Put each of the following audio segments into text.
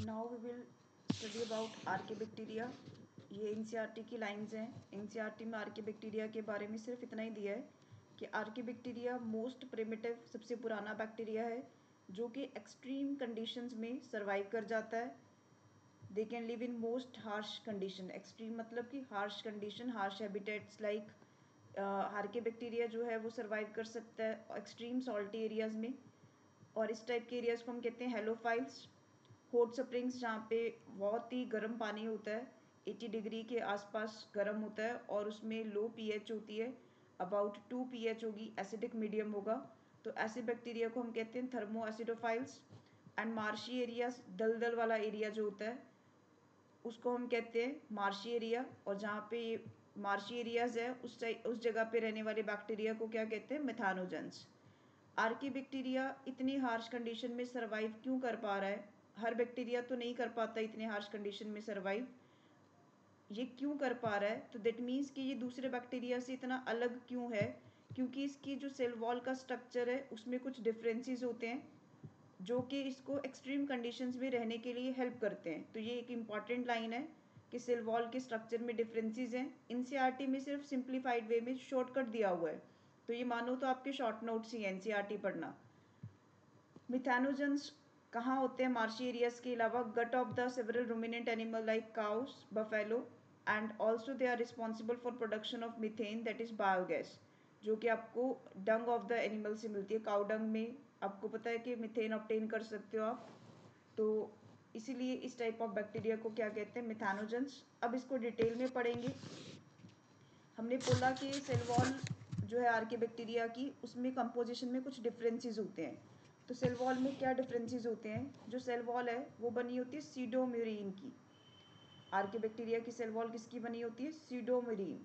Now we will study about archaebacteria. ये NCERT की lines हैं। एनसीईआरटी में आर्किबैक्टीरिया के बारे में सिर्फ इतना ही दिया है कि आर्किबैक्टीरिया मोस्ट प्रिमिटिव, सबसे पुराना बैक्टीरिया है जो कि एक्सट्रीम कंडीशंस में सर्वाइव कर जाता है। They can live in most harsh condition. Extreme मतलब कि harsh condition, harsh habitats like archaebacteria जो है वो सर्वाइव कर सकता है एक्सट्रीम सॉल्टी एरियाज़ में। और इस टाइप के एरियाज़ को हम कहते हैं हेलोफाइल्स। हॉट स्प्रिंग्स जहाँ पे बहुत ही गर्म पानी होता है, 80 डिग्री के आसपास गर्म होता है और उसमें लो पीएच होती है, अबाउट 2 पीएच होगी, एसिडिक मीडियम होगा, तो ऐसे बैक्टीरिया को हम कहते हैं thermo acidophiles. And marshy areas, दलदल वाला एरिया जो होता है उसको हम कहते हैं मार्शी एरिया। और जहाँ पे मार्शी एरियाज है उस जगह पे रहने वाले बैक्टीरिया को क्या कहते हैं, मेथानोजेंस। आर्किबैक्टीरिया इतनी हार्श कंडीशन में सर्वाइव क्यों कर पा रहा है? हर बैक्टीरिया तो नहीं कर पाता इतने हार्श कंडीशन में सर्वाइव। ये क्यों कर पा रहा है? तो दैट मीन्स कि ये दूसरे बैक्टीरिया से इतना अलग क्यों है? क्योंकि इसकी जो सेल वॉल का स्ट्रक्चर है उसमें कुछ डिफरेंसेस होते हैं जो कि इसको एक्सट्रीम कंडीशंस में रहने के लिए हेल्प करते हैं। तो ये एक इम्पॉर्टेंट लाइन है कि सेल वॉल के स्ट्रक्चर में डिफरेंसेस हैं। एनसीईआरटी में सिर्फ सिंप्लीफाइड वे में शॉर्टकट दिया हुआ है, तो ये मानो तो आपके शॉर्ट नोट्स ही हैं एनसीईआरटी पढ़ना। मिथेनोजेंस कहाँ होते हैं मार्शी एरियाज के अलावा? Gut of the several ruminant animal like cows, buffalo, and also they are responsible for production of methane that is biogas, जो कि आपको डंग ऑफ द एनिमल से मिलती है। काउ डंग में आपको पता है कि मीथेन ऑब्टेन कर सकते हो आप, तो इसीलिए इस टाइप ऑफ बैक्टीरिया को क्या कहते हैं, मिथेनोजेंस। अब इसको डिटेल में पढ़ेंगे। हमने बोला कि सेल वॉल जो है आर्किबैक्टीरिया की, उसमें कंपोजिशन में कुछ डिफरेंसेस होते हैं। तो सेल वॉल में क्या डिफरेंसेस होते हैं? जो सेल वॉल है वो बनी होती है सीडोम्यूरिन की। आर्किबैक्टीरिया की सेल वॉल किसकी बनी होती है? सीडोम्यूरिन।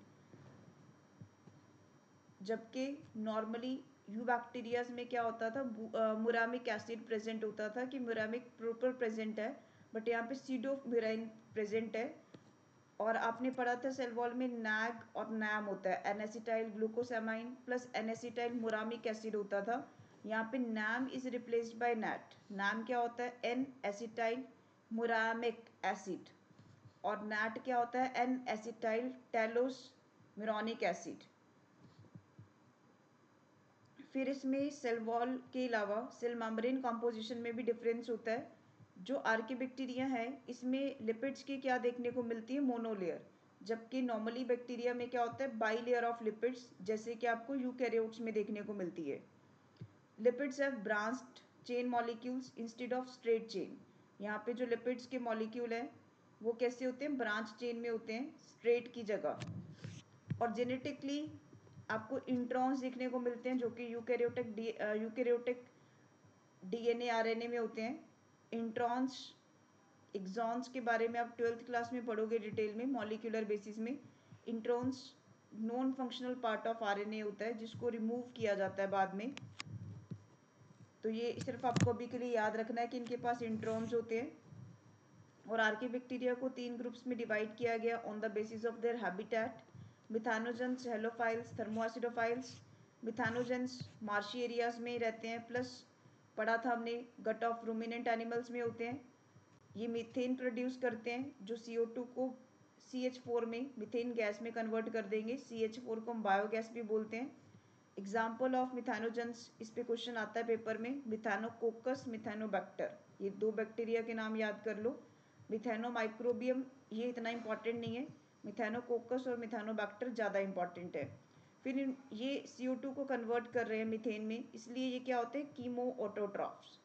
जबकि नॉर्मली यूबैक्टीरियाज में क्या होता था, मुरामिक एसिड प्रेजेंट होता था कि मुरामिक प्रॉपर प्रेजेंट है, बट यहाँ पे सीडोम्यूरिन प्रेजेंट है। और आपने पढ़ा था सेल वॉल में नैग और नैम होता है, N acetyl glucosamine plus N acetyl muramic acid होता था। यहाँ पे NAM is replaced by NAT. NAM क्या होता है? N acetyl muramic acid. और नैट क्या होता है? N acetyl talosaminuronic acid. फिर इसमें सेल वॉल के अलावा सेल मेम्ब्रेन कॉम्पोजिशन में भी डिफरेंस होता है। जो आर्किबैक्टीरिया है इसमें लिपिड्स की क्या देखने को मिलती है? मोनोलेयर। जबकि नॉर्मली बैक्टीरिया में क्या होता है? बाई लेयर ऑफ लिपिड्स, जैसे कि आपको यूकैरियोट्स में देखने को मिलती है। Lipids have branched chain molecules instead of straight chain. यहाँ पे जो लिपिड्स के मॉलिक्यूल हैं वो कैसे होते हैं? ब्रांच चेन में होते हैं, स्ट्रेट की जगह। और जेनेटिकली आपको इंट्रॉन्स देखने को मिलते हैं जो कि यूकैरियोटिक डीएनए आरएनए में होते हैं। इंट्रॉन्स, एक्सॉन्स के बारे में आप 12th क्लास में पढ़ोगे डिटेल में मॉलिक्यूलर बेसिस में। Introns non functional part of RNA होता है जिसको रिमूव किया जाता है बाद में। तो ये सिर्फ आपको अभी के लिए याद रखना है कि इनके पास इंट्रॉन्स होते हैं। और आर्किबैक्टीरिया को 3 ग्रुप्स में डिवाइड किया गया on the basis of their habitat. Methanogens, halophiles, thermoacidophiles. Methanogens marshy areas में रहते हैं, प्लस पढ़ा था हमने गट ऑफ रूमिनेंट एनिमल्स में होते हैं। ये मीथेन प्रोड्यूस करते हैं जो CO2 को CH4 में मीथेन गैस में कन्वर्ट कर देंगे। CH4 को हम बायोगैस भी बोलते हैं। एग्जाम्पल ऑफ मिथेनोजेंस, इस पे क्वेश्चन आता है पेपर में, मिथेनोकोकस, मिथेनोबैक्टर। ये 2 बैक्टीरिया के नाम याद कर लो। मिथेनोमाइक्रोबियम ये इतना इंपॉर्टेंट नहीं है, मिथेनोकोकस और मिथेनोबैक्टर ज़्यादा इंपॉर्टेंट है। फिर ये CO2 को कन्वर्ट कर रहे हैं मीथेन में, इसलिए ये क्या होते हैं? Chemo autotrophs.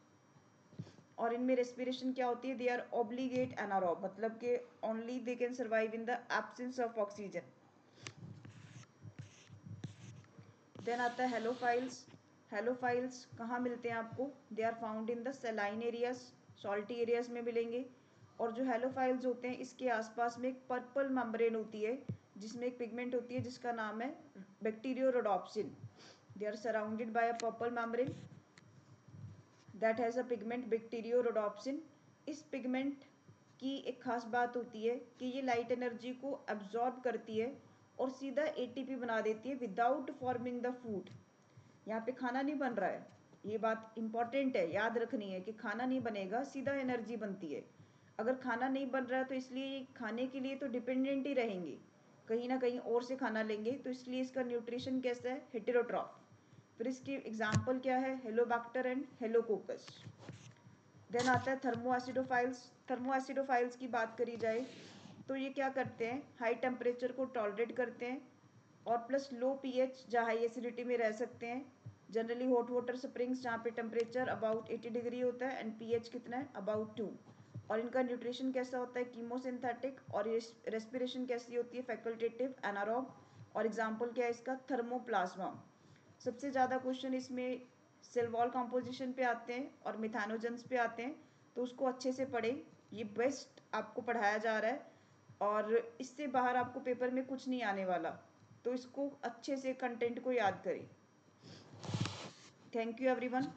और इनमें रेस्पिरेशन क्या होती है? दे आर ऑब्लिगेट एनारोब, मतलब कि only they can survive in the absence of oxygen. Then आता है हेलोफाइल्स। हेलोफाइल्स कहाँ मिलते हैं आपको? They are found in the saline areas, salty areas में मिलेंगे। और जो हेलोफाइल्स होते हैं इसके आसपास में एक पर्पल मेम्ब्रेन होती है जिसमें एक पिगमेंट होती है जिसका नाम है bacteriorhodopsin. They are surrounded by a purple membrane that has a pigment bacteriorhodopsin. इस पिगमेंट की एक खास बात होती है कि ये लाइट एनर्जी को एब्जॉर्ब करती है और सीधा ATP बना देती है विदाउट फॉर्मिंग द फूड। यहाँ पे खाना नहीं बन रहा है, ये बात इंपॉर्टेंट है, याद रखनी है कि खाना नहीं बनेगा, सीधा एनर्जी बनती है। अगर खाना नहीं बन रहा है तो इसलिए खाने के लिए तो डिपेंडेंट ही रहेंगे, कहीं ना कहीं और से खाना लेंगे, तो इसलिए इसका न्यूट्रिशन कैसा है, हेटेरोट्रॉफ। फिर इसकी एग्जाम्पल क्या है, हेलोबैक्टर एंड हेलोकोकस। देन आता है थर्मोएसिडोफाइल्स। थर्मोएसिडोफाइल्स की बात करी जाए तो ये क्या करते हैं, हाई टेम्परेचर को टॉलरेट करते हैं और प्लस लो पीएच जहाँ हाई एसिडिटी में रह सकते हैं। जनरली हॉट वाटर स्प्रिंग्स जहाँ पे टेम्परेचर अबाउट 80 डिग्री होता है एंड पीएच कितना है, अबाउट 2। और इनका न्यूट्रिशन कैसा होता है, कीमोसिंथेटिक, और रेस्पिरेशन कैसी होती है, फैकल्टेटिव एनारोब। और एग्जाम्पल क्या है इसका, थर्मोप्लाज्मा। सबसे ज़्यादा क्वेश्चन इसमें सेल वॉल कॉम्पोजिशन पे आते हैं और मिथानोजेंस पे आते हैं, तो उसको अच्छे से पढ़ें, ये बेस्ट आपको पढ़ाया जा रहा है और इससे बाहर आपको पेपर में कुछ नहीं आने वाला, तो इसको अच्छे से कंटेंट को याद करें। Thank you everyone.